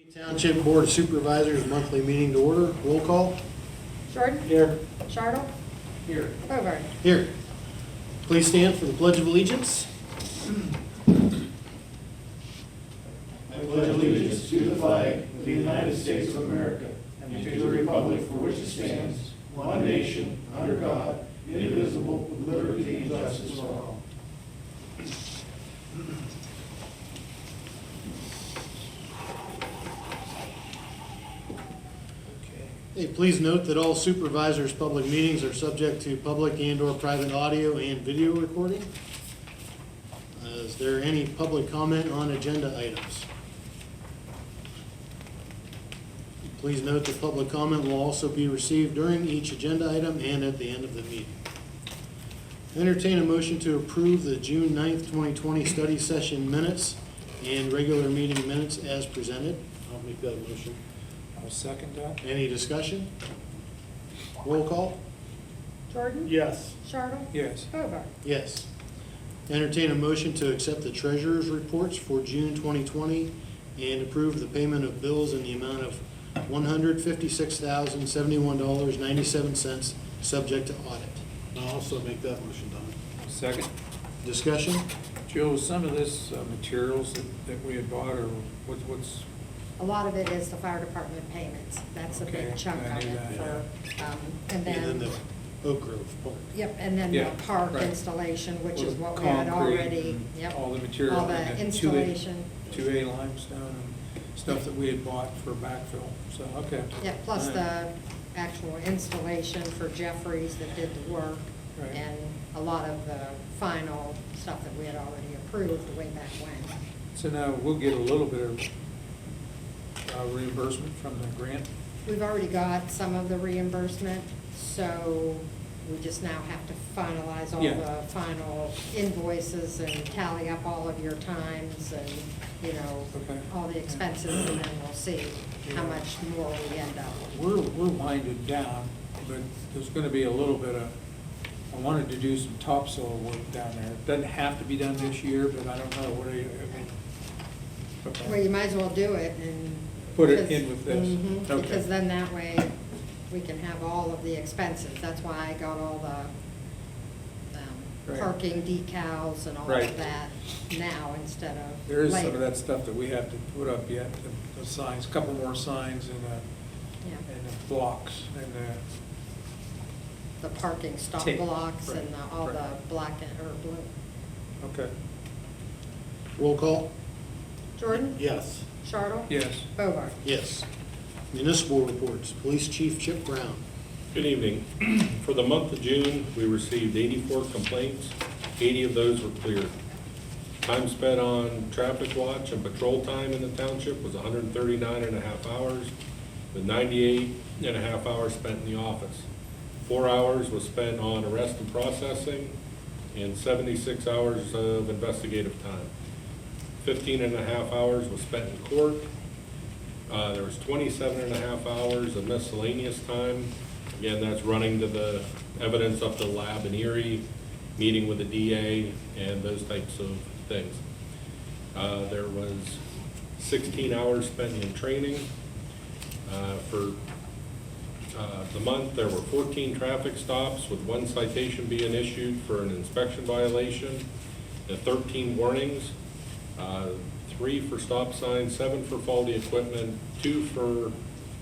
Mead Township Board of Supervisors monthly meeting to order. Roll call. Jordan? Here. Chartle? Here. Bovard? Here. Please stand for the Pledge of Allegiance. I pledge allegiance to the flag of the United States of America and to the republic for which it stands, one nation, under God, indivisible, with liberty and justice for all. Hey, please note that all supervisors' public meetings are subject to public and/or private audio and video recording. Is there any public comment on agenda items? Please note that public comment will also be received during each agenda item and at the end of the meeting. Entertain a motion to approve the June 9th, 2020 study session minutes and regular meeting minutes as presented. I'll make that motion. I'll second that. Any discussion? Roll call? Jordan? Yes. Chartle? Yes. Bovard? Yes. Entertain a motion to accept the treasurer's reports for June 2020 and approve the payment of bills in the amount of $156,071.97, subject to audit. I'll also make that motion, Don. Second. Discussion? Joe, some of this materials that we had bought, or what's, A lot of it is the fire department payments. That's a Okay, big chunk I of knew it that, for, And and then then, the Oak Grove Park. yep, and then Yeah, the park right. installation, which is what we concrete had already, and yep. all the material. All the and then installation. 2A limestone and stuff that we had bought for backfill, so, okay. Yeah, plus All the right. actual installation for Jeffries that did the work. Right. And a lot of the final stuff that we had already approved way back when. So now we'll get a little bit of reimbursement from the grant. We've already got some of the reimbursement, so we just now have to finalize all Yeah. the final invoices and tally up all of your times and, you know, Okay. all the expenses, and then we'll see how much more we end up. We're winding down, but there's gonna be a little bit of, I wanted to do some topsoil work down there. It doesn't have to be done this year, but I don't know, what do you, I mean? okay. Well, you might as well do it and. Put it because- in with this. Mhm, Okay. Because then that way, we can have all of the expenses. That's why I got all the Right. parking decals and all Right. of that now instead of There is some later. of that stuff that we have to put up yet, the signs, a couple more signs and Yeah. the blocks and The parking stop Tape, blocks right, and all right. the black or blue. okay, Roll call? Jordan? Yes. Chartle? yes. Bovard? Yes. Municipal reports. Police Chief Chip Brown. Good evening. For the month of June, we received 84 complaints. 80 of those were cleared. Time spent on traffic watch and patrol time in the township was 139 and a half hours, with 98 and a half hours spent in the office. 4 hours was spent on arrest and processing, and 76 hours of investigative time. 15 and a half hours was spent in court. There was 27 and a half hours of miscellaneous time. Again, that's running to the evidence up to the lab in Erie, meeting with the DA, and those types of things. There was 16 hours spent in training. For the month, there were 14 traffic stops, with 1 citation being issued for an inspection violation, and 13 warnings. 3 for stop signs, 7 for faulty equipment, 2 for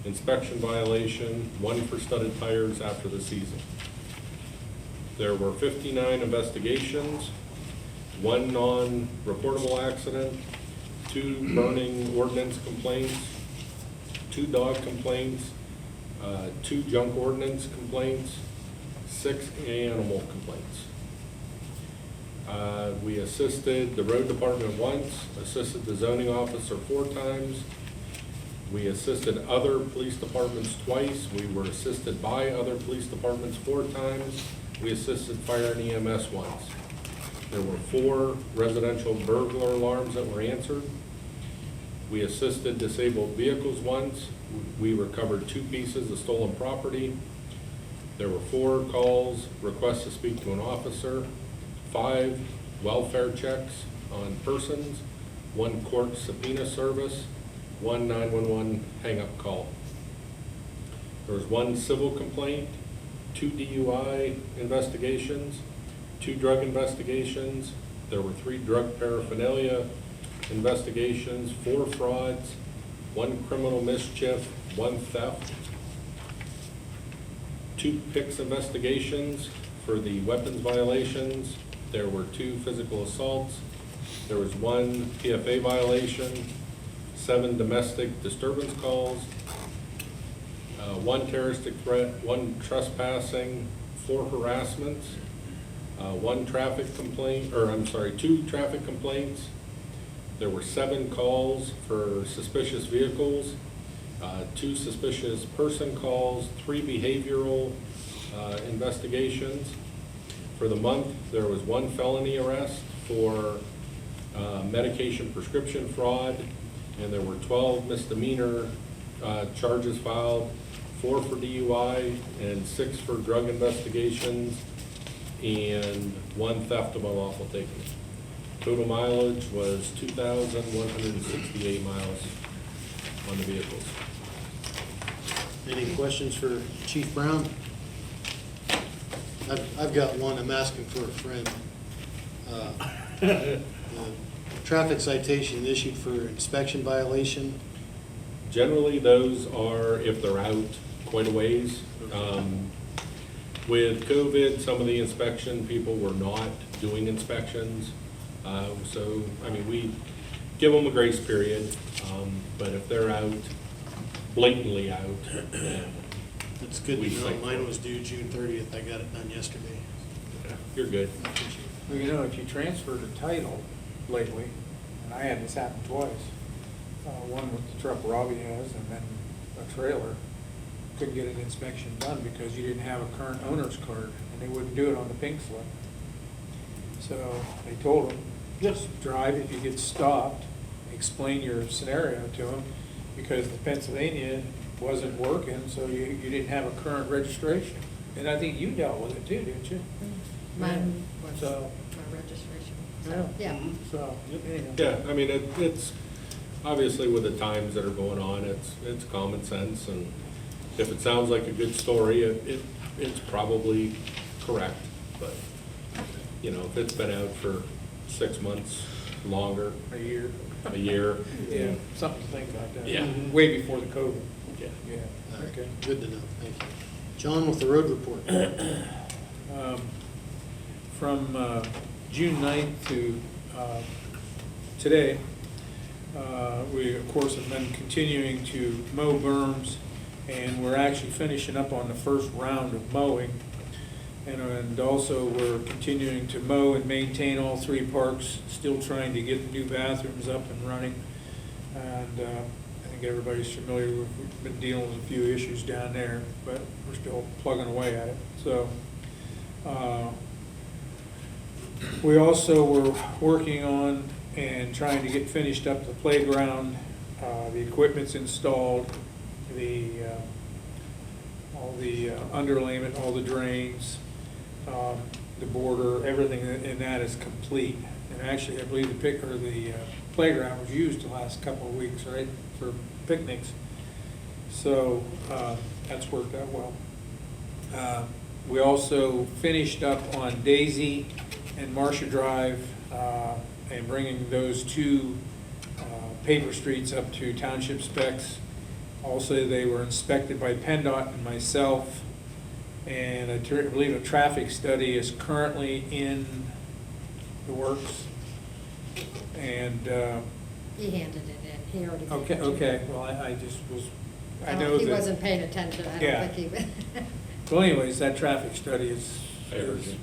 inspection violation, 1 for studded tires after the season. There were 59 investigations, 1 non-reportable accident, 2 burning ordinance complaints, 2 dog complaints, 2 junk ordinance complaints, 6 animal complaints. We assisted the road department once, assisted the zoning officer 4 times. We assisted other police departments twice. We were assisted by other police departments 4 times. We assisted fire and EMS once. There were 4 residential burglar alarms that were answered. We assisted disabled vehicles once. We recovered 2 pieces of stolen property. There were 4 calls, requests to speak to an officer, 5 welfare checks on persons, 1 court subpoena service, one 911 hang-up call. There was one civil complaint, 2 DUI investigations, 2 drug investigations. There were 3 drug paraphernalia investigations, 4 frauds, 1 criminal mischief, 1 theft, 2 PICS investigations for the weapons violations. There were 2 physical assaults. There was 1 PFA violation, 7 domestic disturbance calls, 1 terroristic threat, 1 trespassing, 4 harassments, 1 traffic complaint, 2 traffic complaints. There were 7 calls for suspicious vehicles, 2 suspicious person calls, 3 behavioral investigations. For the month, there was 1 felony arrest for medication prescription fraud, and there were 12 misdemeanor charges filed, 4 for DUI and 6 for drug investigations, and 1 theft of unlawful taking. Total mileage was 2,168 miles on the vehicles. Any questions for Chief Brown? I've got one. I'm asking for a friend. Traffic citation issued for inspection violation. Generally, those are if they're out quite a ways. With COVID, some of the inspection people were not doing inspections. So, I mean, we give them a grace period, but if they're out, blatantly out, then It's good We to know. cite Mine for was due June 30th. I got it done yesterday. you're good. I appreciate it. Well, you know, if you transferred a title lately, and I had this happen twice, one with the truck Robbie has and then a trailer, couldn't get an inspection done because you didn't have a current owner's card and they wouldn't do it on the pink slip. So they told him, just drive if you get stopped, explain your scenario to him, because the Pennsylvania wasn't working, so you didn't have a current registration. And I think you dealt with it too, didn't you? Mine was So- my registration. So, yeah. So, anyhow. Yeah, I mean, it's, obviously with the times that are going on, it's common sense, and if it sounds like a good story, it's probably correct, but, you know, if it's been out for 6 months, longer, A year. a year, Yeah, something to think about that. Yeah. Way before the COVID. yeah. Yeah, All right, okay. good to know. Thank you. John with the road report. From June 9th to today, we, of course, have been continuing to mow berms, and we're actually finishing up on the first round of mowing. And also, we're continuing to mow and maintain all 3 parks, still trying to get the new bathrooms up and running. And I think everybody's familiar with, we've been dealing with a few issues down there, but we're still plugging away at it. So, we also were working on and trying to get finished up the playground. The equipment's installed, all the underlayment, all the drains, the border, everything in that is complete. And actually, I believe the playground was used the last couple of weeks, right, for picnics. So that's worked out well. We also finished up on Daisy and Marcia Drive and bringing those 2 paper streets up to township specs. Also, they were inspected by PennDOT and myself, and I believe a traffic study is currently in the works. And He handed it in. He already gave okay, it to me. okay. Well, I just was. I Oh, know he that. wasn't paying attention. I Yeah. don't think he. Well, anyways, that traffic study is Urgent.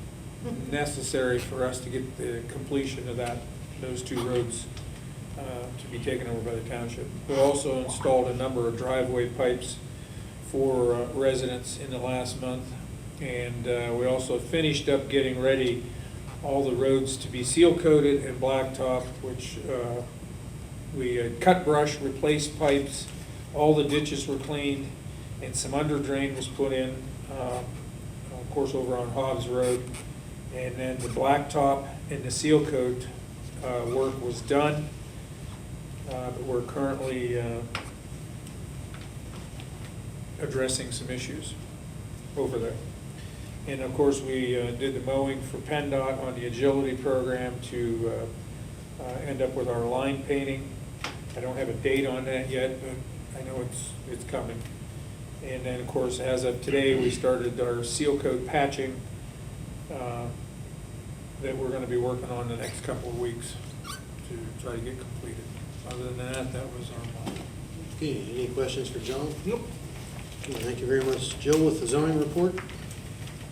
necessary for us to get the completion of those 2 roads to be taken over by the township. We also installed a number of driveway pipes for residents in the last month. And we also finished up getting ready all the roads to be seal coated and blacktop, which we cut brush, replaced pipes, all the ditches were cleaned, and some under drain was put in, of course, over on Hobbs Road. And then the blacktop and the seal coat work was done. but we're currently addressing some issues over there. And of course, we did the mowing for PennDOT on the agility program to end up with our line painting. I don't have a date on that yet, but I know it's coming. And then, of course, as of today, we started our seal coat patching that we're gonna be working on the next couple of weeks to try to get completed. Other than that, that was our month. Okay, any questions for John? Nope. Thank you very much. Jill with the zoning report?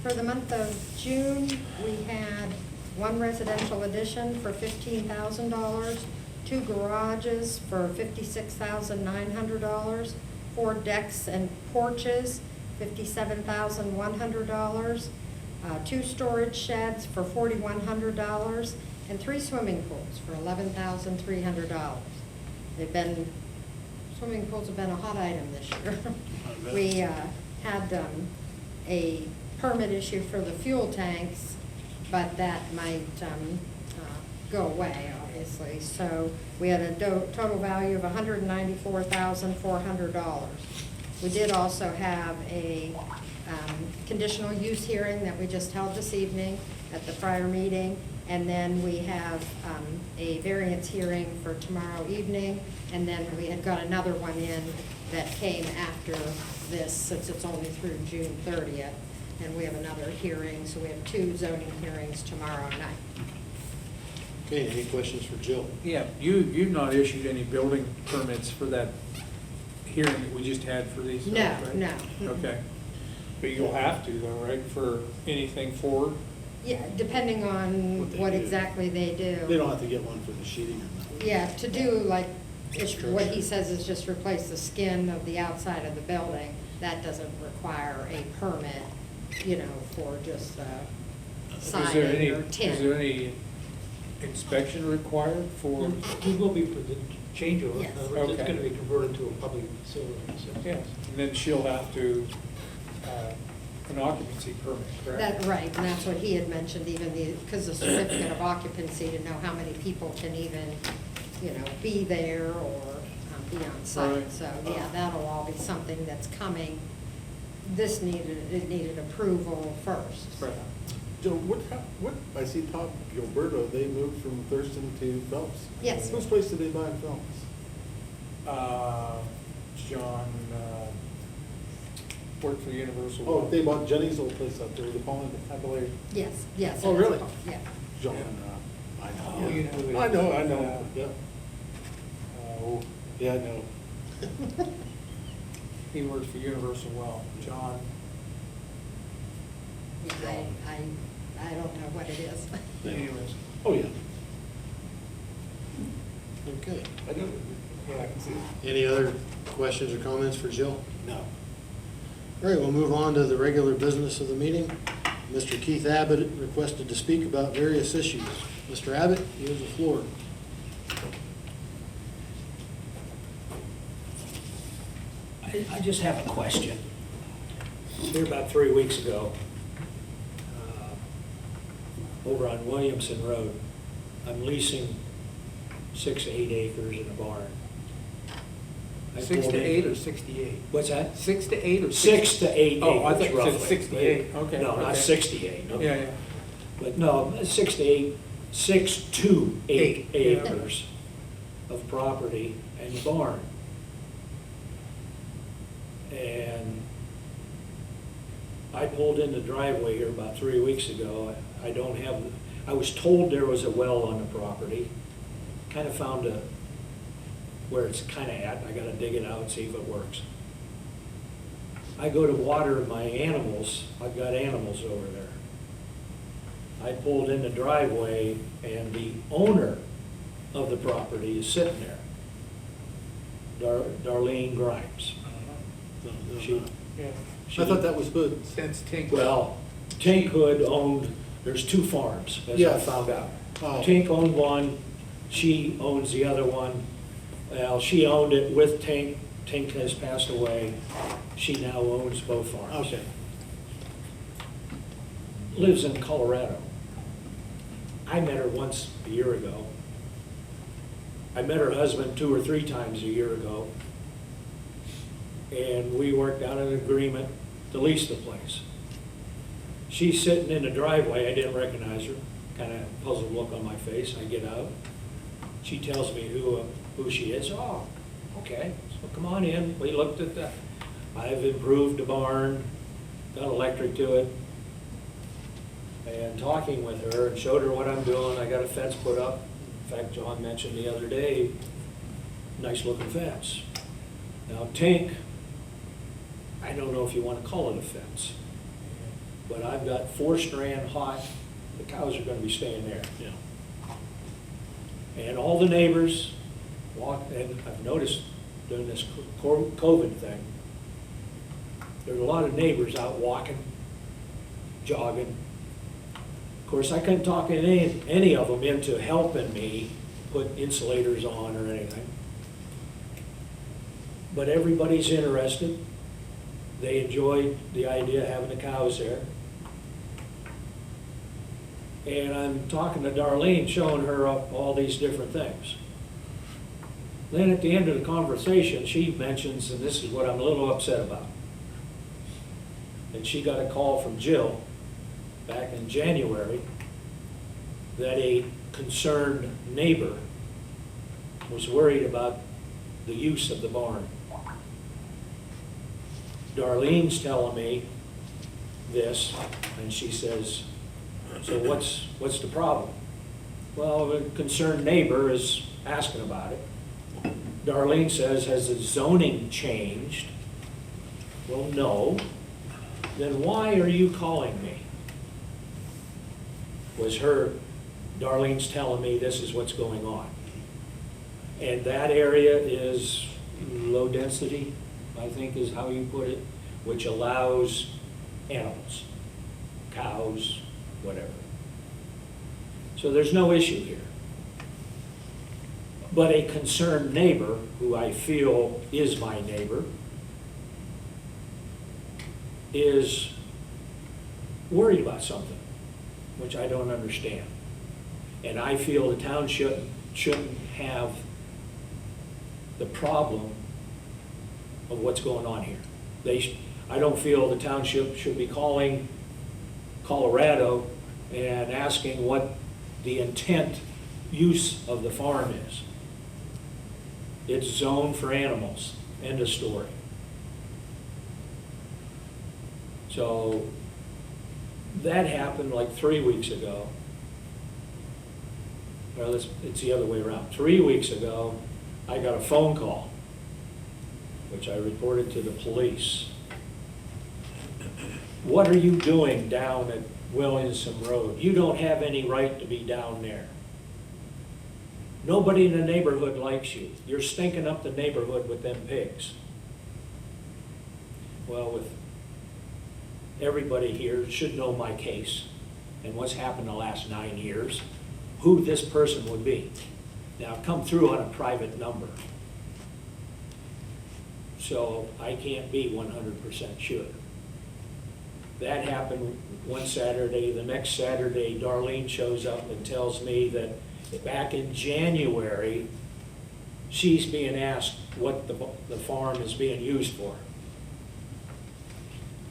For the month of June, we had one residential addition for $15,000, 2 garages for $56,900, 4 decks and porches, $57,100, 2 storage sheds for $4,100, and 3 swimming pools for $11,300. Swimming pools have been a hot item this year. We had a permit issue for the fuel tanks, but that might go away, obviously. So we had a total value of $194,400. We did also have a conditional use hearing that we just held this evening at the prior meeting. And then we have a variance hearing for tomorrow evening. And then we had got another one in that came after this, since it's only through June 30th. And we have another hearing, so we have 2 zoning hearings tomorrow night. Okay, any questions for Jill? Yeah, you've not issued any building permits for that hearing that we just had for these? No, right? no. Okay. But you'll have to though, right, for anything forward? Yeah, depending on What they what do. exactly they do. They don't have to get one for the sheeting or nothing. Yeah, to do like, what he Structure. says is just replace the skin of the outside of the building. That doesn't require a permit, for just siding or tin. Is there any inspection required for? We will be for the changeover. Yes. In other words, it's Okay. going to be converted to a public facility. So. Yes, and then she'll have to, an occupancy permit, correct? Right, and that's what he had mentioned, even because the certificate of occupancy, to know how many people can even, be there or be on site. Right. So, yeah, that'll all be something that's coming. It needed approval first. Right. Joe, what, I see Todd Gilberto, they moved from Thurston to Phelps. Yes. Whose place did they buy in Phelps? John worked for Universal. Oh, they bought Jenny's old place up there, the Pond, I believe. Yes, yes. Oh, it is. really? Yeah. John, Yeah. I know. Oh, you know who I know, it is. yeah. Oh, Yeah, I know. he works for Universal Well, John. I don't know what it is. Anyways, Oh, yeah. Okay. I know. yeah, I can see it. Any other questions or comments for Jill? No. All right, we'll move on to the regular business of the meeting. Mr. Keith Abbott requested to speak about various issues. Mr. Abbott, you have the floor. I just have a question. Here about 3 weeks ago, over on Williamson Road, I'm leasing 6 to 8 acres in a barn. I 6 pulled to in- 8 or 68? What's that? 6 to 8 or 6 to 8 acres, Oh, I thought you roughly. said 68, okay. No, not okay. 68. no. Yeah, yeah. But no, 6 to 8, 6 to 8 Eight, yeah. acres of property and barn. And I pulled in the driveway here about 3 weeks ago. I was told there was a well on the property. Kind of found where it's kind of at. I gotta dig it out and see if it works. I go to water my animals. I've got animals over there. I pulled in the driveway and the owner of the property is sitting there. Darlene Grimes. No, no, She- no. Yeah. I thought that was Hood. Since Tink. Well, Tink Hood owned, there's 2 farms, as I Yes. found out. Oh. Tink owned one, she owns the other one. Well, she owned it with Tink. Tink has passed away. She now owns both farms. Okay. Lives in Colorado. I met her once a year ago. I met her husband 2 or 3 times a year ago, and we worked out an agreement to lease the place. She's sitting in the driveway, I didn't recognize her, kind of puzzled look on my face. I get out. She tells me who she is. Oh, okay, so come on in. We looked at I've improved the barn, done electric to it, and talking with her and showed her what I'm doing. I got a fence put up. In fact, John mentioned the other day, nice looking fence. Now, Tink, I don't know if you want to call it a fence, but I've got 4-strand hot, the cows are going to be staying there. Yeah. And all the neighbors walk, and I've noticed during this COVID thing, there's a lot of neighbors out walking, jogging. Of course, I couldn't talk any of them into helping me put insulators on or anything. But everybody's interested. They enjoy the idea of having the cows there. And I'm talking to Darlene, showing her all these different things. Then at the end of the conversation, she mentions, and this is what I'm a little upset about, and she got a call from Jill back in January that a concerned neighbor was worried about the use of the barn. Darlene's telling me this, and she says, so what's the problem? Well, a concerned neighbor is asking about it. Darlene says, has the zoning changed? Well, no. Then why are you calling me? Was Darlene's telling me this is what's going on. And that area is low density, I think is how you put it, which allows animals, cows, whatever. So there's no issue here. But a concerned neighbor, who I feel is my neighbor, is worried about something, which I don't understand. And I feel the township shouldn't have the problem of what's going on here. I don't feel the township should be calling Colorado and asking what the intent use of the farm is. It's zoned for animals, end of story. So that happened like 3 weeks ago. Well, it's the other way around. 3 weeks ago, I got a phone call, which I reported to the police. What are you doing down at Williamson Road? You don't have any right to be down there. Nobody in the neighborhood likes you. You're stinking up the neighborhood with them pigs. Well, with everybody here should know my case and what's happened the last 9 years, who this person would be. Now, I've come through on a private number, so I can't be 100% sure. That happened one Saturday. The next Saturday, Darlene shows up and tells me that back in January, she's being asked what the farm is being used for.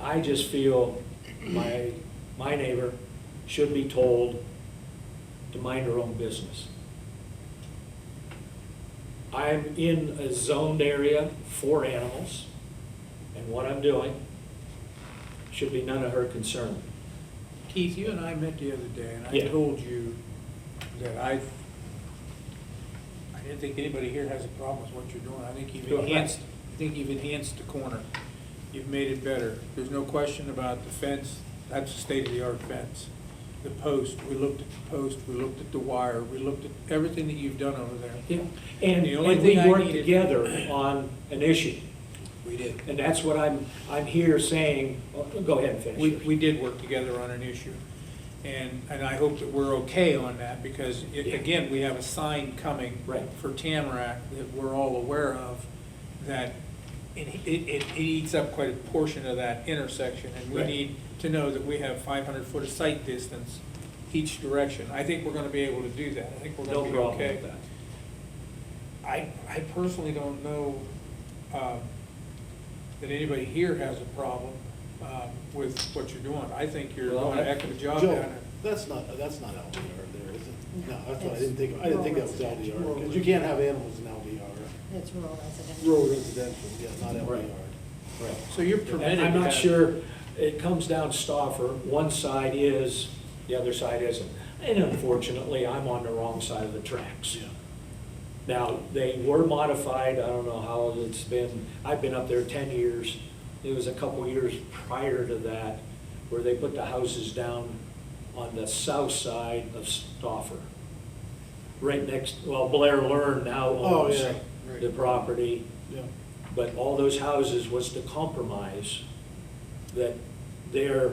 I just feel my neighbor should be told to mind her own business. I'm in a zoned area for animals, and what I'm doing should be none of her concern. Keith, you and I met the other day, and I Yeah. told you that I didn't think anybody here has a problem with what you're doing. I think you've enhanced the corner. You've made it better. There's no question about the fence. That's a state-of-the-art fence. The post, we looked at the post, we looked at the wire, we looked at everything that you've done over there. Yeah. And The only we thing I worked needed- together on an issue. We did. And that's what I'm here saying. Go ahead and finish. We did work together on an issue. And I hope that we're okay on that, because, Yeah. again, we have a sign coming Right. for Tamarack that we're all aware of, that it eats up quite a portion of that intersection, and we Right. need to know that we have 500 foot of sight distance each direction. I think we're gonna be able to do that. I think we're No gonna be problem okay. with that. I personally don't know that anybody here has a problem with what you're doing. I think you're Well, doing a heck of a job Joe, down there. that's not LDR there, is it? No, No, that's what I it's didn't think, I didn't think that was rural LDR, because you can't have animals in LDR. It's rural residential. Rural residential, yeah, not Right. LDR. Right. So you're permitted And I'm to not have- sure, it comes down Stauffer, one side is, the other side isn't. And unfortunately, I'm on the wrong side of the tracks. Yeah. Now, they were modified, I don't know how it's been, I've been up there 10 years. It was a couple years prior to that where they put the houses down on the south side of Stauffer. Right next, well, Blair Learn now Oh, owns yeah, right. the property. Yeah. But all those houses was to compromise that they're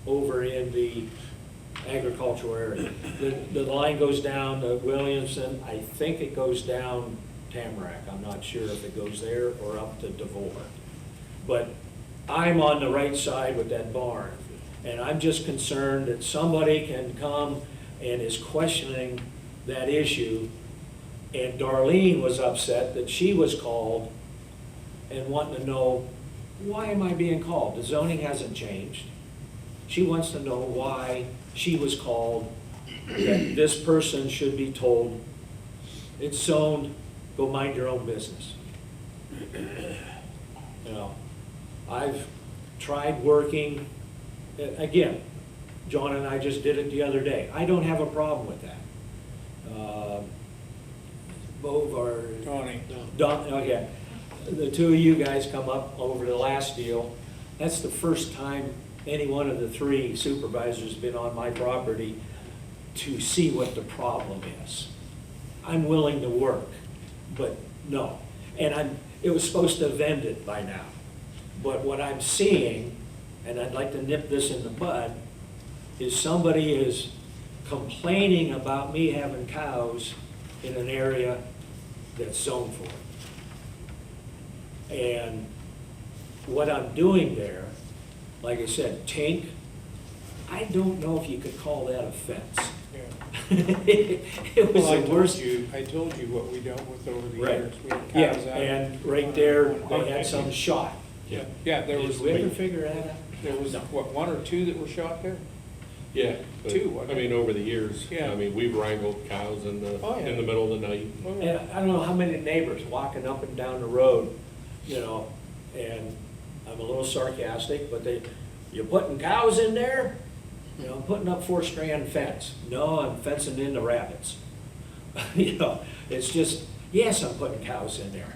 over in the agricultural area. The line goes down to Williamson, I think it goes down Tamarack, I'm not sure if it goes there or up to DeVore. But I'm on the right side with that barn, and I'm just concerned that somebody can come and is questioning that issue. And Darlene was upset that she was called and wanting to know, why am I being called? The zoning hasn't changed. She wants to know why she was called, that this person should be told, it's zoned, go mind your own business. You know, I've tried working, again, John and I just did it the other day. I don't have a problem with that. Both are. Tony. Okay, the two of you guys come up over the last deal. That's the first time any one of the three supervisors has been on my property to see what the problem is. I'm willing to work, but no. And it was supposed to have ended by now. But what I'm seeing, and I'd like to nip this in the bud, is somebody is complaining about me having cows in an area that's zoned for it. And what I'm doing there, like I said, Tink, I don't know if you could call that a fence. Yeah. It was Well, the worst. I told you what we dealt with over the Right. years. We had Yeah, cows out. and right there, they had some shot. Yeah. Yeah, there was, Did we ever figure that out? there was, what, one or two that were shot there? Yeah. but, Two, wasn't I mean, over the years, Yeah. I mean, we've wrangled cows in Oh, yeah. the middle of the night. And I don't know how many neighbors walking up and down the road, you know, and I'm a little sarcastic, but you're putting cows in there? You know, I'm putting up 4-strand fence. No, I'm fencing in the rabbits. You know, it's just, yes, I'm putting cows in there.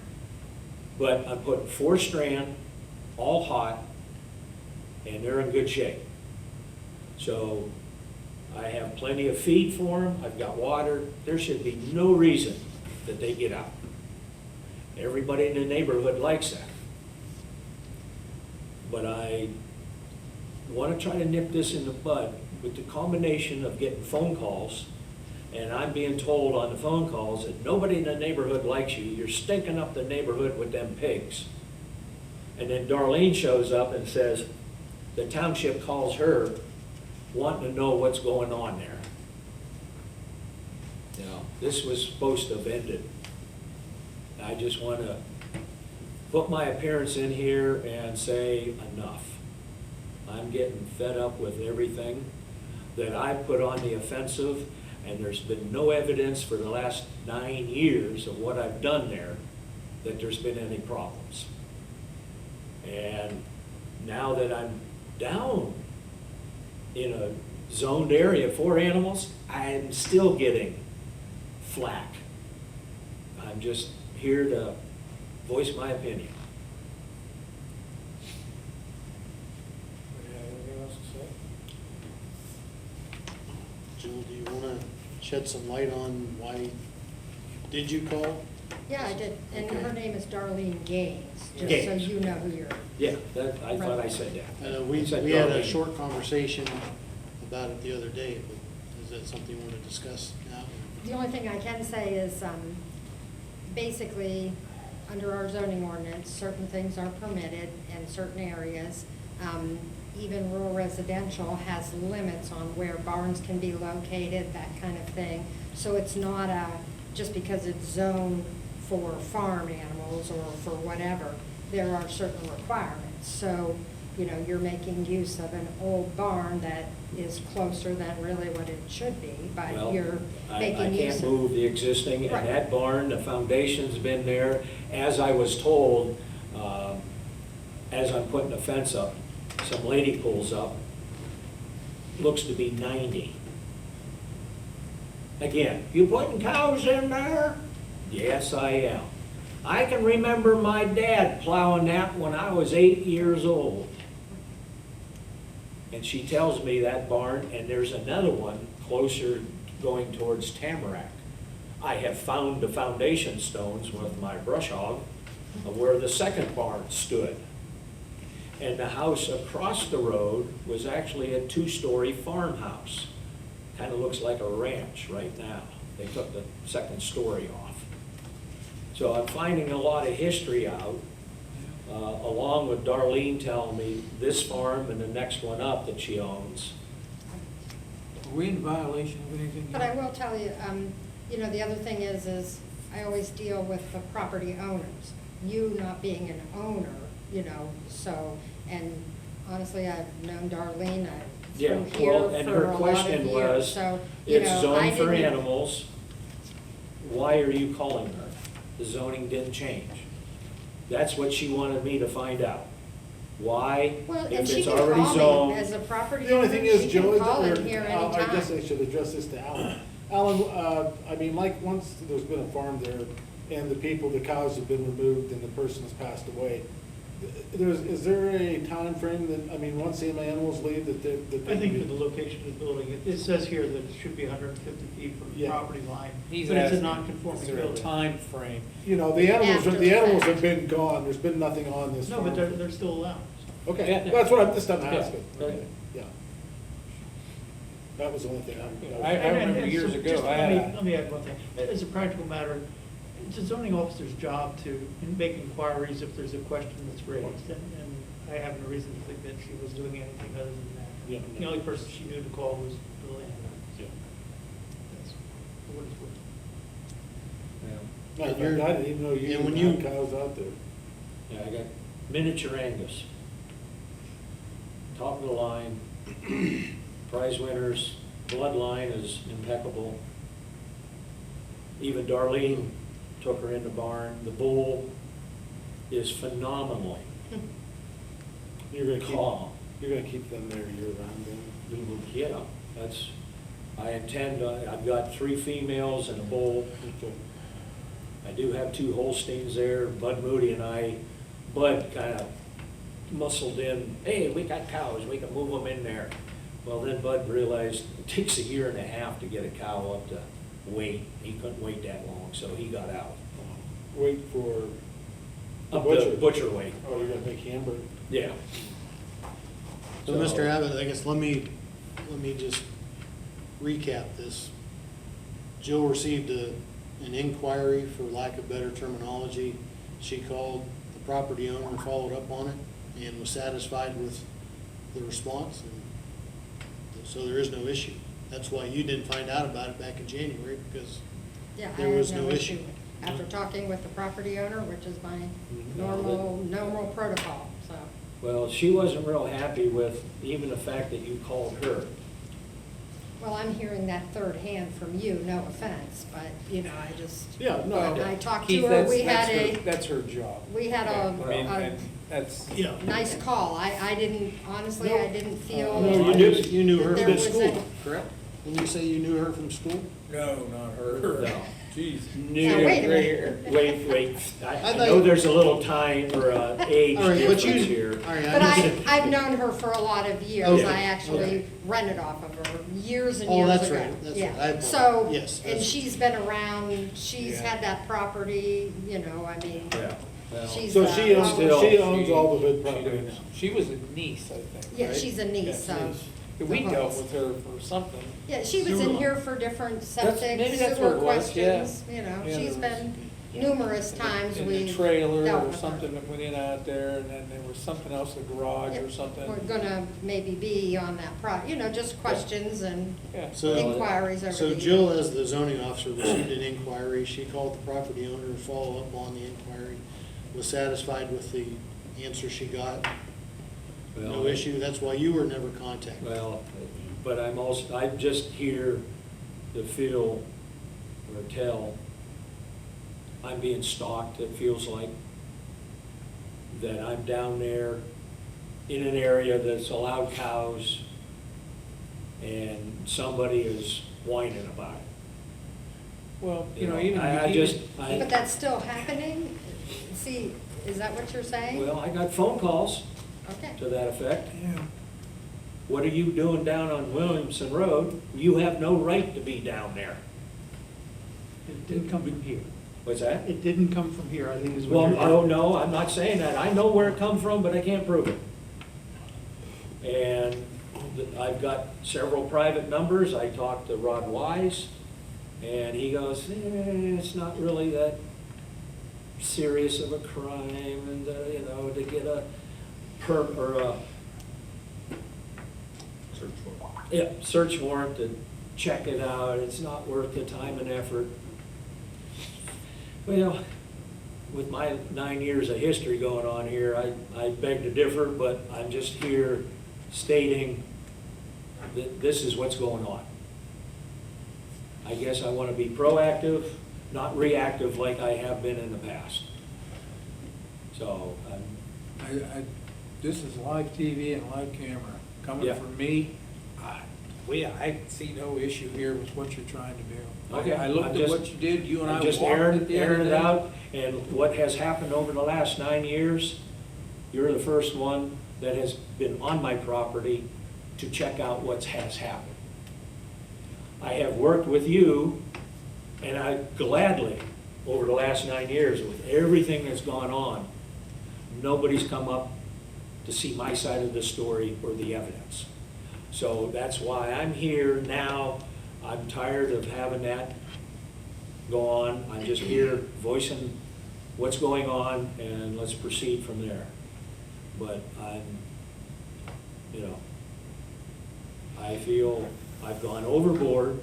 But I'm putting 4-strand, all hot, and they're in good shape. So I have plenty of feed for them, I've got water, there should be no reason that they get out. Everybody in the neighborhood likes that. But I want to try to nip this in the bud with the combination of getting phone calls, and I'm being told on the phone calls that nobody in the neighborhood likes you, you're stinking up the neighborhood with them pigs. And then Darlene shows up and says, the township calls her wanting to know what's going on there. You know, this was supposed to have ended. I just want to put my appearance in here and say enough. I'm getting fed up with everything that I put on the offensive, and there's been no evidence for the last 9 years of what I've done there that there's been any problems. And now that I'm down in a zoned area for animals, I'm still getting flack. I'm just here to voice my opinion. Anything else to say? Jill, do you want to shed some light on why did you call? Yeah, I did, and Okay. her name is Darlene Gaines, just so Gaines. you know who you're. Yeah, that, I thought I said that. We I said had a Darlene. short conversation about it the other day, but is that something you want to discuss now? The only thing I can say is, basically, under our zoning ordinance, certain things are permitted in certain areas. Even rural residential has limits on where barns can be located, that kind of thing. So it's not a just because it's zoned for farm animals or for whatever, there are certain requirements. So, you know, you're making use of an old barn that is closer than really what it should be, but Well, you're I making use can't of. move the existing, Right. and that barn, the foundation's been there. As I was told, as I'm putting the fence up, some lady pulls up, looks to be 90. Again, you putting cows in there? Yes, I am. I can remember my dad plowing that when I was 8 years old. And she tells me that barn, and there's another one closer going towards Tamarack. I have found the foundation stones with my brush hog of where the second barn stood. And the house across the road was actually a 2-story farmhouse. Kind of looks like a ranch right now. They took the second story off. So I'm finding a lot of history out, along with Darlene telling me this farm and the next one up that she owns. Are we in violation of anything? But I will tell you, you know, the other thing is I always deal with the property owners. You not being an owner, you know, so, and honestly, I've known Darlene Yeah, through here well, and for her a lot question of years, was, so, you it's know, I zoned for didn't. animals, why are you calling her? The zoning didn't change. That's what she wanted me to find out. Why, Well, and if she it's can already call me as zoned? a property The only owner, thing is, she Joe, can call in here I guess I anytime. should address this to Alan. Alan, I mean, like, once there's been a farm there, and the cows have been removed and the person has passed away, is there a time frame that, I mean, once the animals leave, that they? I think for the location of the building, it says here that it should be 150 feet from the Yeah. property line, He's but it's a asking, non-conforming is there a building. time frame? You know, the animals After the have fact. been gone, there's been nothing on this No, farm. but they're still allowed. Okay, Yeah. that's what I'm Yeah. asking. Okay, yeah. That was the only thing I remember years so ago, just I had let me add one thing. As a practical matter, it's a zoning officer's job to make inquiries if there's a question that's raised, and I have no reason to think that she was doing anything other than that. Yeah. The only person she knew to call was the landlord. Yeah. That's for what it's worth. Yeah. Matter of fact, I didn't even know you And when even you- had cows out there. Yeah, I got miniature Angus. Top of the line, prize winners, bloodline is impeccable. Even Darlene took her in the barn. The bull is phenomenally You're calm. gonna keep them there year round then? Yeah, that's, I intend, I've got 3 females and a bull. Okay. I do have 2 Holsteins there. Bud Moody and Bud kind of muscled in, hey, we got cows, we can move them in there. Well, then Bud realized it takes a year and a half to get a cow up to weight. He couldn't wait that long, so he got out. Wait for, Up butcher. to butcher weight, oh, you're gonna make hamburger? yeah. So, Mr. Abbott, I guess let me just recap this. Jill received an inquiry, for lack of better terminology. She called the property owner and followed up on it and was satisfied with the response. And so there is no issue. That's why you didn't find out about it back in January, because Yeah, I there was have no issue. After talking with the property owner, which is my No, normal protocol, so. Well, she wasn't real happy with even the fact that you called her. Well, I'm hearing that third hand from you, no offense, but, you know, I just, Yeah, no, I talked to Keith, her, we had that's her job. we had I mean, a and that's, Yeah. nice call. I didn't, honestly, I didn't feel. No, you knew her that from there was school, a- correct? When you say you knew her from school? no, not her. No. Jeez. Now, wait a minute. Wait, I I thought know you- there's a little time or age All right, but difference you, here. all right, But I I've known her for a lot of years. Okay, I actually okay. rented off of her years and Oh, years that's ago. right, that's Yeah. right. I- So, yes, and that's- she's been around, she's Yeah. had that property, you know, I mean, Yeah. Well, she's. So she owns, Still, she owns all the good She properties. does. She was a niece, I think, Yeah, right? she's a niece Yeah, of. We the dealt Hunts. with her for something. Yeah, she was Sewer in line. here for different That's- septic, maybe that's sewer what it was, yeah. questions, you know, Yeah, she's there was- been, numerous times In we the trailer dealt or with her. something that went in out there, and then there was something else, the garage or something. We're gonna maybe be on that just questions and Yeah. So- inquiries over So the Jill, as the zoning officer, received an inquiry. She called the property owner to follow up on the inquiry. Was satisfied with the answer she got. No Well, issue. That's why you were never contacted. Well, but I'm just here to feel or tell, I'm being stalked, it feels like, that I'm down there in an area that's allowed cows, and somebody is whining about it. Well, I But that's still happening? See, is that what you're saying? well, I got phone calls Okay. to that effect. Yeah. What are you doing down on Williamson Road? You have no right to be down there. It didn't come from here. What's that? It didn't come from here, I think is what Well, you're. oh, no, I'm not saying that. I know where it come from, but I can't prove it. And I've got several private numbers. I talked to Rod Wise, and he goes, it's not really that serious of a crime, and, to get a Search warrant. search warrant to check it out, it's not worth the time and effort. Well, with my 9 years of history going on here, I beg to differ, but I'm just here stating that this is what's going on. I guess I want to be proactive, not reactive like I have been in the past. So, This is live TV and live camera. Coming Yeah. from me, I see no issue here with what you're trying to do. Okay, I looked I'm at just- what you did, you and I I'm just walked airing it the other it day. out, and what has happened over the last 9 years, you're the first one that has been on my property to check out what has happened. I have worked with you, and I gladly, over the last 9 years, with everything that's gone on, nobody's come up to see my side of the story or the evidence. So that's why I'm here now. I'm tired of having that go on. I'm just here voicing what's going on, and let's proceed from there. But I feel I've gone overboard,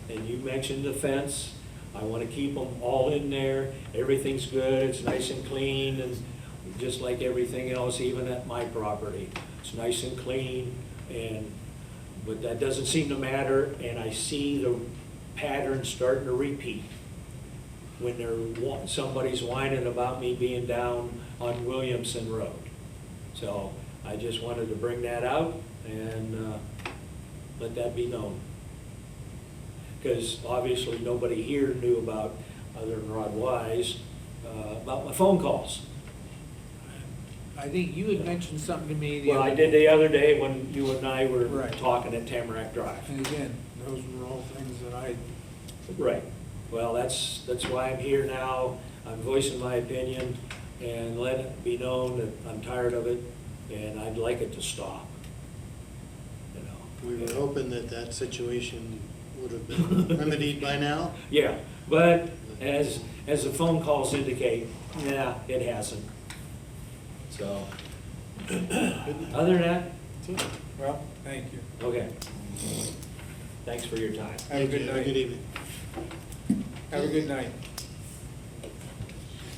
and you mentioned the fence. I want to keep them all in there. Everything's good, it's nice and clean, and just like everything else, even at my property. It's nice and clean, but that doesn't seem to matter, and I see the pattern starting to repeat. When somebody's whining about me being down on Williamson Road. So I just wanted to bring that out and let that be known. Because obviously nobody here knew about, other than Rod Wise, about my phone calls. I think you had mentioned something to me the Well, other I did the other day when you and I were Right. talking at Tamarack Drive. And again, those were all things that I, Right. Well, that's why I'm here now. I'm voicing my opinion and let it be known that I'm tired of it and I'd like it to stop. We were hoping that that situation would have been remedied by now. Yeah, but as the phone calls indicate, yeah, it hasn't. So, other than that, well, thank you. okay. Thanks for your time. Have a good Have a night. good evening. Have a good night.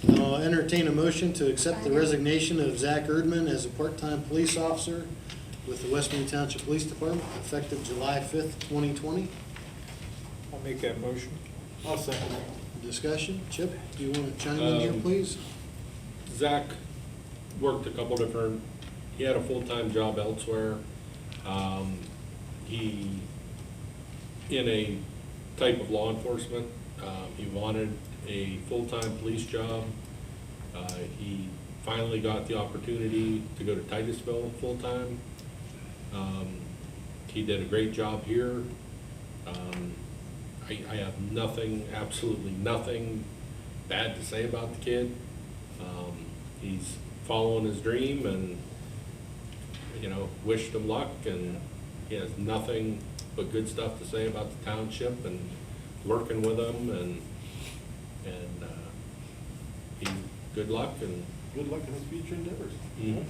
I'll entertain a motion to accept the resignation of Zach Erdman as a part-time police officer with the Westminster Township Police Department effective July 5th, 2020. I'll make that motion. I'll second it. Discussion. Chip, do you want to chime in here, please? Zach worked a couple different, he had a full-time job elsewhere. He, in a type of law enforcement, he wanted a full-time police job. He finally got the opportunity to go to Titusville full-time. He did a great job here. I have nothing, absolutely nothing bad to say about the kid. He's following his dream and, wished him luck, and he has nothing but good stuff to say about the township and working with them, and good luck and, Good luck in his future endeavors. Mhm.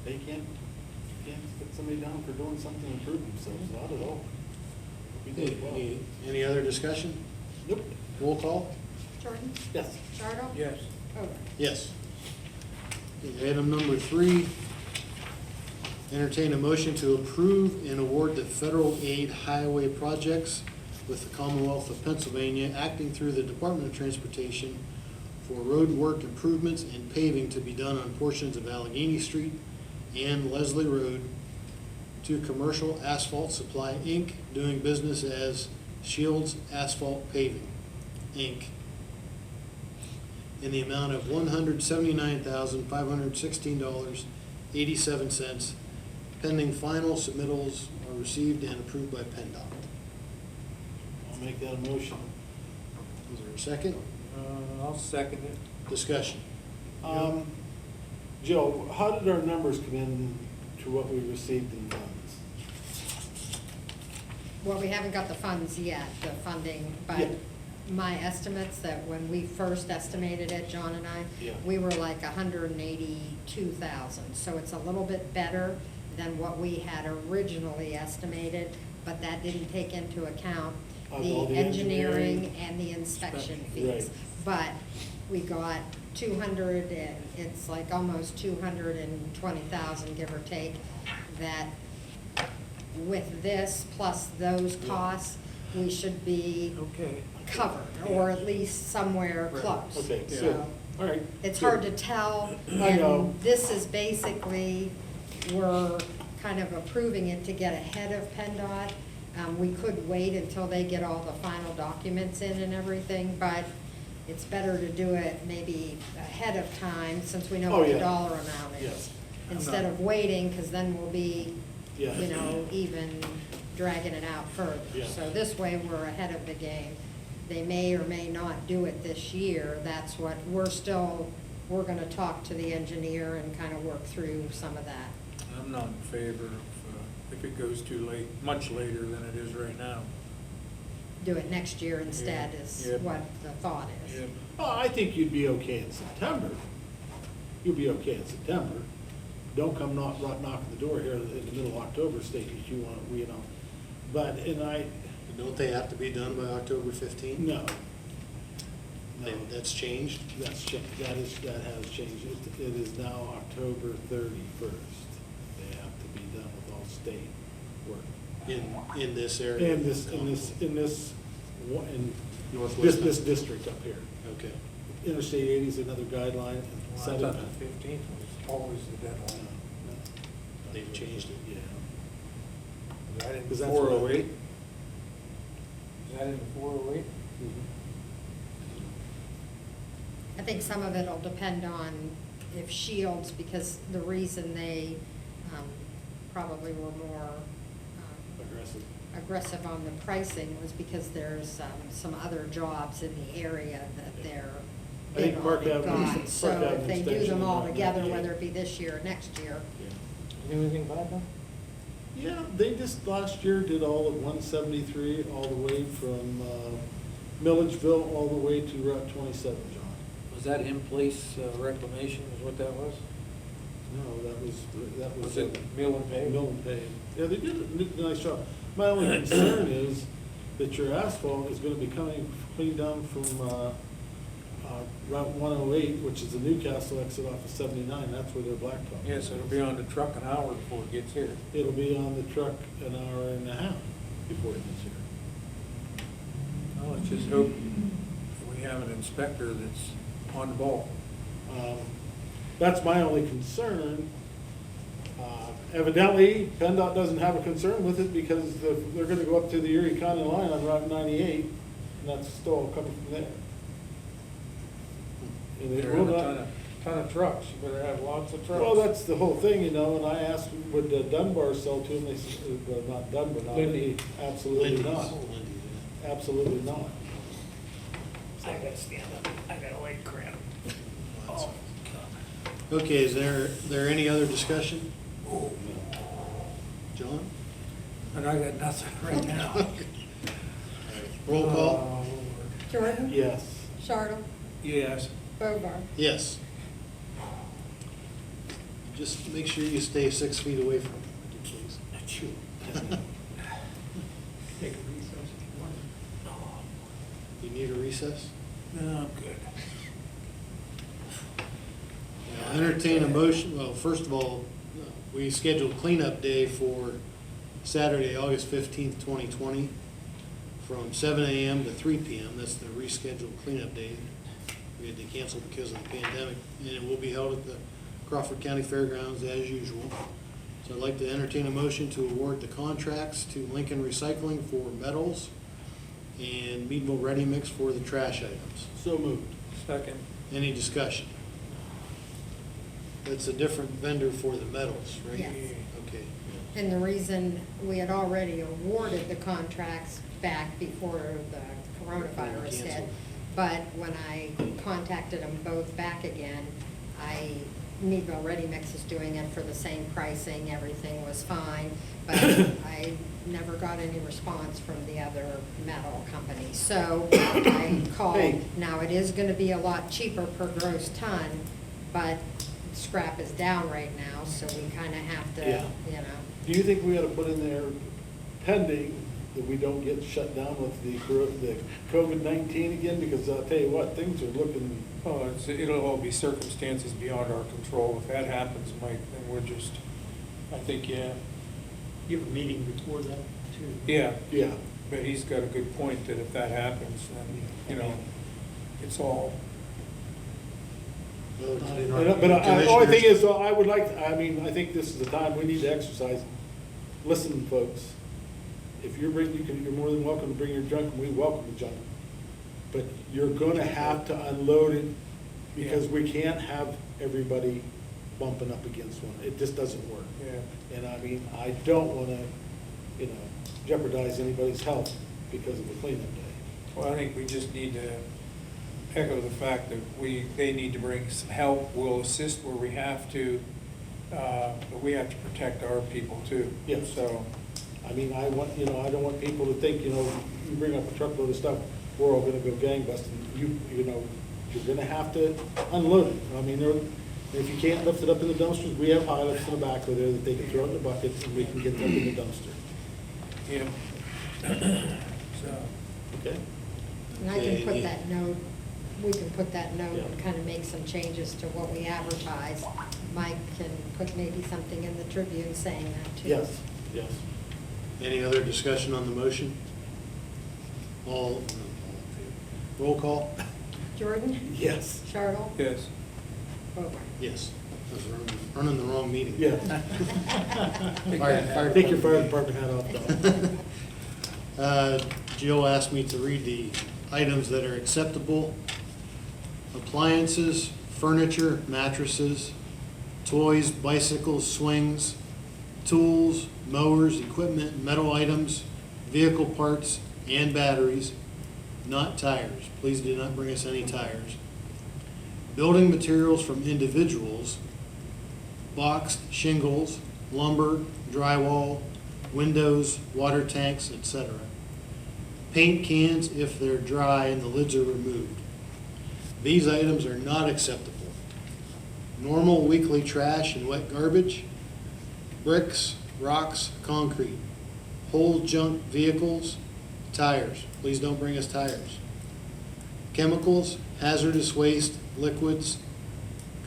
They can't put somebody down for doing something to improve themselves, not at all. We did well. Any other discussion? Nope. Roll call? Jordan? Yes. Charles? Yes. Over. Yes. Okay, item number 3, entertain a motion to approve and award the federal aid highway projects with the Commonwealth of Pennsylvania acting through the Department of Transportation for road work improvements and paving to be done on portions of Allegheny Street and Leslie Road to Commercial Asphalt Supply, Inc., doing business as Shields Asphalt Paving, Inc., in the amount of $179,516.87, pending final submittals are received and approved by PennDOT. I'll make that a motion. Is there a second? I'll second it. Discussion. Joe, how did our numbers come in to what we received in funds? Well, we haven't got the funds yet, the funding, Yeah. but my estimates that when we first estimated it, John and I, Yeah. we were like 182,000. So it's a little bit better than what we had originally estimated, but that didn't take into account Of all the the engineering engineering. and the inspection Right. fees. But we got 200, and it's like almost 220,000, give or take, that with this plus those costs, we should be Okay. covered, or at least somewhere Right. close. Okay, Yeah. good. All right. It's good. hard to tell, I know. and this is basically, we're kind of approving it to get ahead of PennDOT. We could wait until they get all the final documents in and everything, but it's better to do it maybe ahead of time, since we know Oh, what the yeah. dollar amount is. Yes. Instead of waiting, because then we'll be, Yeah. you know, even dragging it out further. Yeah. So this way, we're ahead of the game. They may or may not do it this year. That's what, we're gonna talk to the engineer and kind of work through some of that. I'm not in favor of, if it goes too late, much later than it is right now. Do it next year instead Yeah. is Yeah. what the thought is. Yeah. Oh, I think you'd be okay in September. You'll be okay in September. Don't come knocking the door here in the middle of October stating that you want, you know. But, Don't they have to be done by October 15th? no. No, That's changed? that's changed, that has changed. It is now October 31st. They have to be done with all state work. In this area? In this, Northwest. this district up here. Okay. Interstate 80 is another guideline. and Well, I Southern thought Penn- the 15th was always the No, deadline. no. They've changed it. Yeah. Is that in 'Cause that's what I- 408? Is that in the 408? I think some of it'll depend on if Shields, because the reason they probably were more Aggressive. aggressive on the pricing was because there's some other jobs in the area that they're, I think they've Park already Avenue- got. Park So if Avenue they do extension them all around together, 98. whether it be this year or next year, Do anything about that? Yeah, they just last year did all of 173, all the way from Milledgeville, all the way to Route 27, John. Was that in-place reclamation is what that was? No, that was. Was it mill and pave? Mill and pave. Yeah, they did a nice job. My only concern is that your asphalt is gonna be cleaned down from Route 108, which is the Newcastle exit off of 79, that's where their blacktop. Yes, it'll be on the truck an hour before it gets here. It'll be on the truck an hour and a half before it gets here. Well, let's just hope we have an inspector that's on the ball. That's my only concern. Evidently, PennDOT doesn't have a concern with it because they're gonna go up to the Erie County line on Route 98, and that's still coming from there. And they There will are a not- ton of trucks, you better have lots of trucks. Well, that's the whole thing, you know, and I asked, would Dunbar sell to them, they said, well, not Dunbar, not Lindy. Absolutely Lindy's. not, Lindy's, absolutely not. I gotta stand up, I got a leg cramp. yeah. Okay, is there any other discussion? John? And I got nothing right now. Roll call? Oh, Lord. Jordan? Yes. Charles? Yes. Bovar. Yes. Just make sure you stay 6 feet away from him, would you please? Take a recess if you want. You need a recess? No, I'm good. Now, entertain a motion, well, first of all, we scheduled cleanup day for Saturday, August 15th, 2020, from 7 a.m. to 3 p.m. That's the rescheduled cleanup day. We had to cancel because of the pandemic, and it will be held at the Crawford County Fairgrounds as usual. So I'd like to entertain a motion to award the contracts to Lincoln Recycling for metals and Meadville Ready Mix for the trash items. So moved. Second. Any discussion? That's a different vendor for the metals, right? Yes. Okay. And the reason, we had already awarded the contracts back before the coronavirus hit. Canceled. But when I contacted them both back again, Meadville Ready Mix is doing it for the same pricing, everything was fine, but I never got any response from the other metal company. So I called. Hey. Now, it is gonna be a lot cheaper per gross ton, but scrap is down right now, so we kinda have to, Yeah. you know. Do you think we ought to put in there pending that we don't get shut down with the COVID-19 again? Because I'll tell you what, things are looking, Oh, it'll all be circumstances beyond our control. If that happens, Mike, then we're just, I think, yeah. You have a meeting before that, too. Yeah, yeah. but he's got a good point that if that happens, then, you know, it's all, But the only thing is, though, I would like, I think this is the time we need to exercise. Listen, folks, if you're you're more than welcome to bring your junk, and we welcome the junk. But you're gonna have to unload it, because we can't have everybody bumping up against one. It just doesn't work. yeah. And I don't wanna, jeopardize anybody's health because of a cleanup day. Well, I think we just need to echo the fact that they need to bring some help. We'll assist where we have to, but we have to protect our people too. Yes. So, I don't want people to think, you bring up a truckload of stuff, we're all gonna go gangbusters. You're gonna have to unload it. If you can't lift it up in the dumpsters, we have high lifts in the back over there that they can throw it in the bucket and we can get them in the dumpster. yeah. So, Okay? And I can put Okay. that note, we can put that note and Yeah. kind of make some changes to what we advertise. Mike can put maybe something in the Tribune saying that too. Yes, yes. Any other discussion on the motion? All in favor. Roll call? Jordan? Yes. Chartle? yes. Bovar? Yes. I was running the wrong meeting. Yeah. Fire Take your fire department hat off, though. Jill asked me to read the items that are acceptable. Appliances, furniture, mattresses, toys, bicycles, swings, tools, mowers, equipment, metal items, vehicle parts, and batteries, not tires. Please do not bring us any tires. Building materials from individuals, boxed shingles, lumber, drywall, windows, water tanks, etc. Paint cans if they're dry and the lids are removed. These items are not acceptable. Normal weekly trash and wet garbage, bricks, rocks, concrete, whole junk vehicles, tires. Please don't bring us tires. Chemicals, hazardous waste, liquids,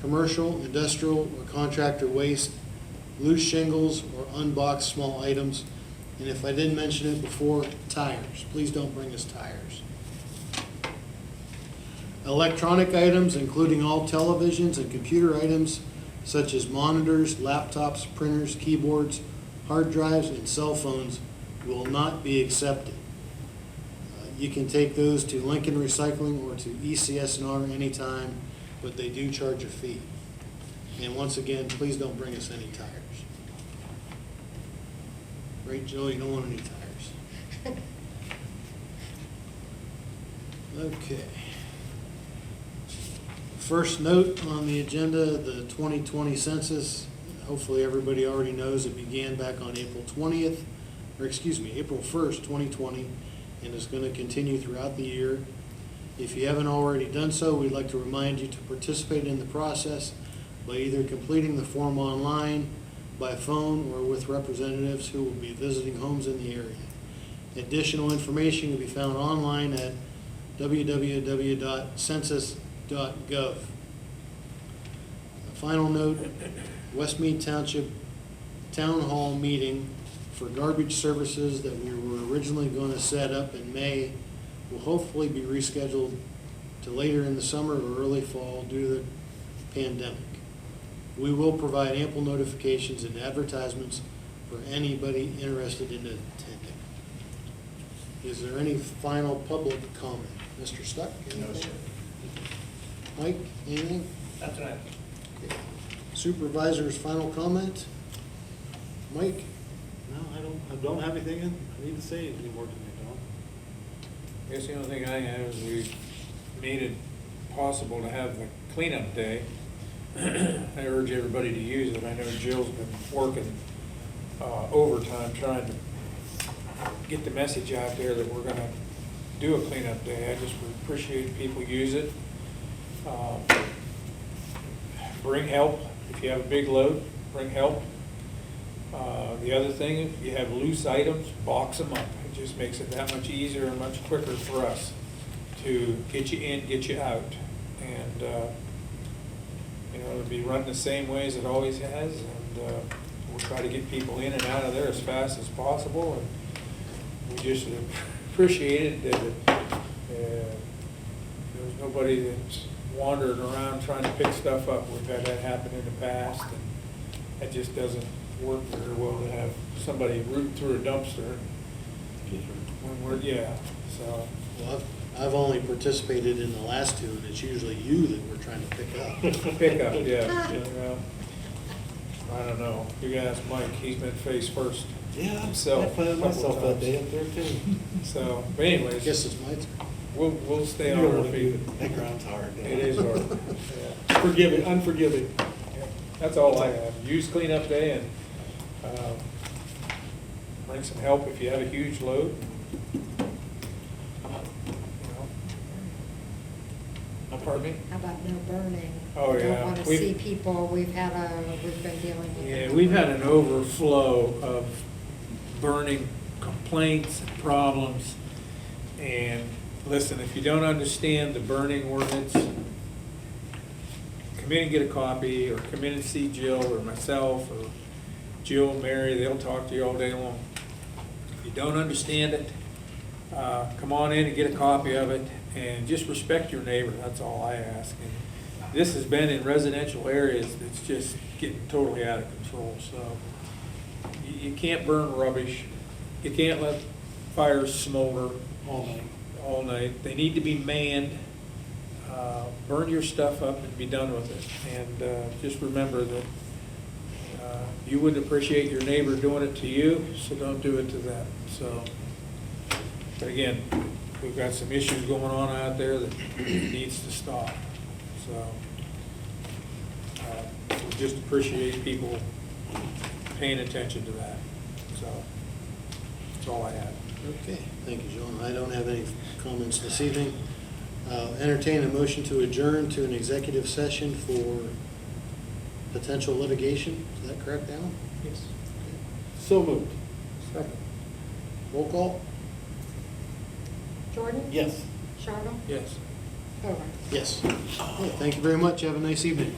commercial, industrial, or contractor waste, loose shingles or unboxed small items, and if I didn't mention it before, tires. Please don't bring us tires. Electronic items, including all televisions and computer items such as monitors, laptops, printers, keyboards, hard drives, and cell phones, will not be accepted. You can take those to Lincoln Recycling or to ECS&R anytime, but they do charge a fee. And once again, please don't bring us any tires. Right, Joe, you don't want any tires. Okay. First note on the agenda, the 2020 census. Hopefully everybody already knows it began back on April 1st, 2020, and is going to continue throughout the year. If you haven't already done so, we'd like to remind you to participate in the process by either completing the form online, by phone, or with representatives who will be visiting homes in the area. Additional information can be found online at www.census.gov. A final note, Mead Township Town Hall meeting for garbage services that we were originally going to set up in May will hopefully be rescheduled to later in the summer or early fall due to the pandemic. We will provide ample notifications and advertisements for anybody interested in attending. Is there any final public comment? Mr. Stuck? No, sir. Mike, anything? That's right. Okay. Supervisor's final comment? Mike? No, I don't have anything I need to say anymore tonight, Don. I guess the only thing I have is we made it possible to have the cleanup day. I urge everybody to use it. I know Jill's been working overtime trying to get the message out there that we're gonna do a cleanup day. I just would appreciate people use it. Bring help. If you have a big load, bring help. The other thing, if you have loose items, box them up. It just makes it that much easier and much quicker for us to get you in, get you out. And, you know, it'll be run the same way as it always has. And we'll try to get people in and out of there as fast as possible. And we just appreciate it that there's nobody that's wandering around trying to pick stuff up. We've had that happen in the past, and it just doesn't work very well to have somebody root through a dumpster when we're, so. Well, I've only participated in the last two, and it's usually you that we're trying to pick up. Pick up, yeah. I don't know. You can ask Mike, he's been face first. Yeah, himself I found myself couple that day times. up there too. So, but I anyways, guess it's my turn. we'll stay You on don't our wanna do feet. it. That ground's hard. It is hard, yeah. Forgiving, unforgiving. That's all I have. Use cleanup day and bring some help if you have a huge load. Pardon me? How about no burning? Oh, yeah. Don't want to see people, we've been dealing with. Yeah, we've had an overflow of burning complaints and problems. And listen, if you don't understand the burning ordinance, come in and get a copy, or come in and see Jill or myself, or Jill, Mary, they'll talk to you all day long. If you don't understand it, come on in and get a copy of it, and just respect your neighbor, that's all I ask. And this has been in residential areas that's just getting totally out of control, so you can't burn rubbish, you can't let fires smolder all night. They need to be manned. Burn your stuff up and be done with it. And just remember that you wouldn't appreciate your neighbor doing it to you, so don't do it to them. So, but again, we've got some issues going on out there that needs to stop. So, we just appreciate people paying attention to that. So, that's all I have. Okay, thank you, John. I don't have any comments this evening. Entertain a motion to adjourn to an executive session for potential litigation. Is that correct, Alan? Yes. So moved. Second. Roll call? Jordan? Yes. Charles? Yes. Hobart? Yes. Okay, thank you very much. Have a nice evening.